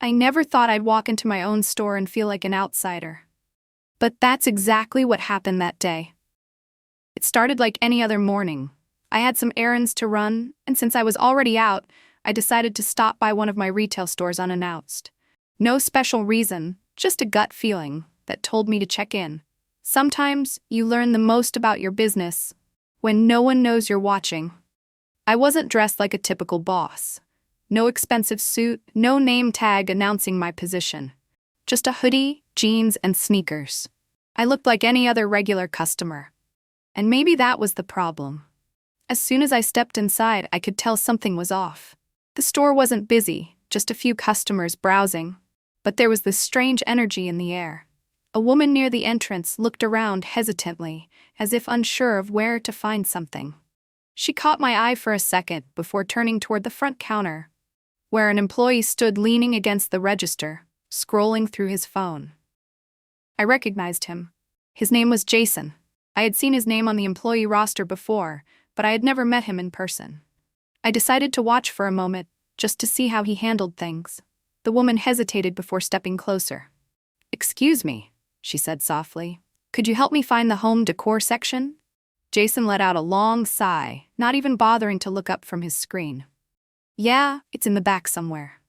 I never thought I'd walk into my own store and feel like an outsider. But that's exactly what happened that day. It started like any other morning. I had some errands to run, and since I was already out, I decided to stop by one of my retail stores unannounced. No special reason, just a gut feeling that told me to check in. Sometimes you learn the most about your business when no one knows you're watching. I wasn't dressed like a typical boss. No expensive suit, no name tag announcing my position. Just a hoodie, jeans, and sneakers. I looked like any other regular customer. And maybe that was the problem. As soon as I stepped inside, I could tell something was off. The store wasn't busy, just a few customers browsing. But there was this strange energy in the air. A woman near the entrance looked around hesitantly, as if unsure of where to find something. She caught my eye for a second before turning toward the front counter, where an employee stood leaning against the register, scrolling through his phone. I recognized him. His name was Jason. I had seen his name on the employee roster before, but I had never met him in person. I decided to watch for a moment, just to see how he handled things. The woman hesitated before stepping closer. "Excuse me," she said softly. "Could you help me find the home decor section?" Jason let out a long sigh, not even bothering to look up from his screen. "Yeah, it's in the back somewhere."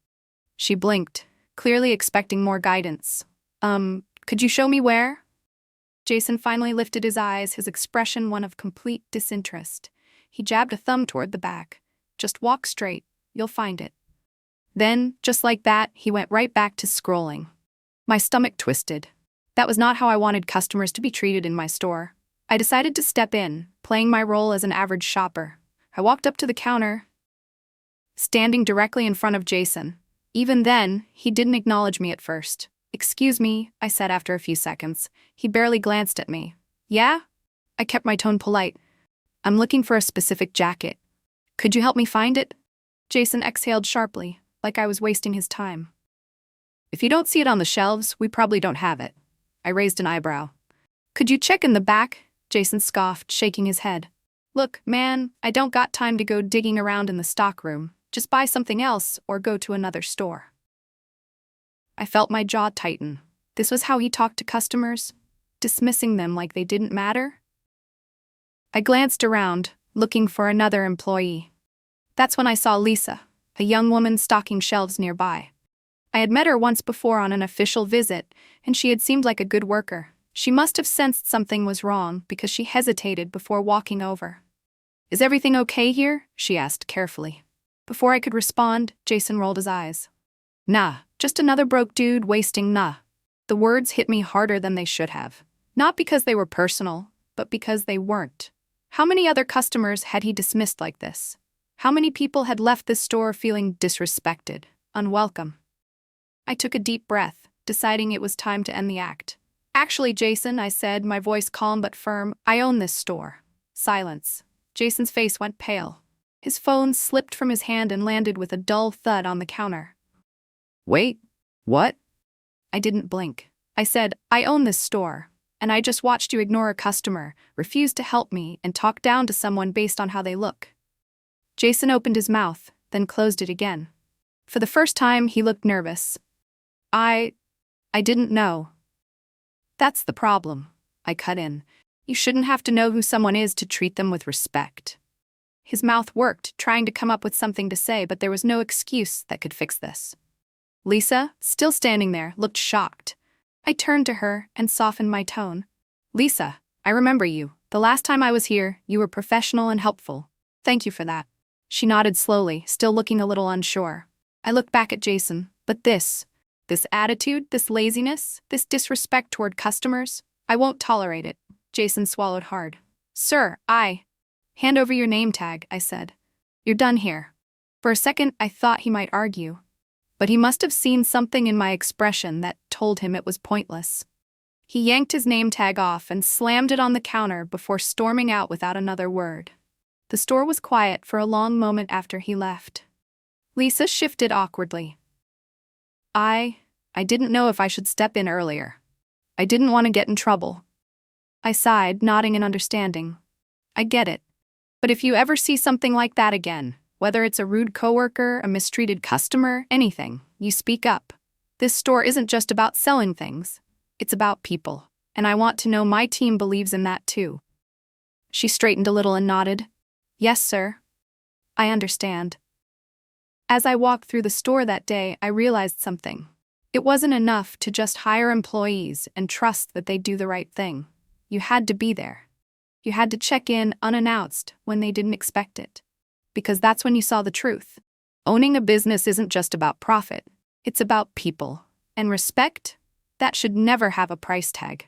She blinked, clearly expecting more guidance. Could you show me where?" Jason finally lifted his eyes, his expression one of complete disinterest. He jabbed a thumb toward the back. "Just walk straight, you'll find it." Then, just like that, he went right back to scrolling. My stomach twisted. That was not how I wanted customers to be treated in my store. I decided to step in, playing my role as an average shopper. I walked up to the counter, standing directly in front of Jason. Even then, he didn't acknowledge me at first. "Excuse me," I said after a few seconds. He barely glanced at me. "Yeah?" I kept my tone polite. "I'm looking for a specific jacket. Could you help me find it?" Jason exhaled sharply, like I was wasting his time. "If you don't see it on the shelves, we probably don't have it." I raised an eyebrow. "Could you check in the back?" Jason scoffed, shaking his head. "Look, man, I don't got time to go digging around in the stockroom. Just buy something else or go to another store." I felt my jaw tighten. This was how he talked to customers, dismissing them like they didn't matter? I glanced around, looking for another employee. That's when I saw Lisa, a young woman stocking shelves nearby. I had met her once before on an official visit, and she had seemed like a good worker. She must have sensed something was wrong because she hesitated before walking over. "Is everything okay here?" she asked carefully. Before I could respond, Jason rolled his eyes. "Nah, just another broke dude wasting nah." The words hit me harder than they should have. Not because they were personal, but because they weren't. How many other customers had he dismissed like this? How many people had left this store feeling disrespected, unwelcome? I took a deep breath, deciding it was time to end the act. "Actually, Jason," I said, my voice calm but firm, "I own this store." Silence. Jason's face went pale. His phone slipped from his hand and landed with a dull thud on the counter. "Wait, what?" I didn't blink. I said, "I own this store, and I just watched you ignore a customer, refuse to help me, and talk down to someone based on how they look." Jason opened his mouth, then closed it again. For the first time, he looked nervous. I didn't know." "That's the problem," I cut in. "You shouldn't have to know who someone is to treat them with respect." His mouth worked, trying to come up with something to say, but there was no excuse that could fix this. Lisa, still standing there, looked shocked. I turned to her and softened my tone. "Lisa, I remember you. The last time I was here, you were professional and helpful. Thank you for that." She nodded slowly, still looking a little unsure. I looked back at Jason, but this attitude, this laziness, this disrespect toward customers, I won't tolerate it. Jason swallowed hard. "Sir, hand over your name tag," I said. "You're done here." For a second, I thought he might argue. But he must have seen something in my expression that told him it was pointless. He yanked his name tag off and slammed it on the counter before storming out without another word. The store was quiet for a long moment after he left. Lisa shifted awkwardly. I didn't know if I should step in earlier. I didn't want to get in trouble." I sighed, nodding in understanding. "I get it. But if you ever see something like that again, whether it's a rude coworker, a mistreated customer, anything, you speak up. This store isn't just about selling things, it's about people, and I want to know my team believes in that too. She straightened a little and nodded. Yes, sir. I understand. As I walked through the store that day, I realized something. It wasn't enough to just hire employees and trust that they'd do the right thing. You had to be there. You had to check in unannounced when they didn't expect it. Because that's when you saw the truth. Owning a business isn't just about profit. It's about people. And respect, that should never have a price tag.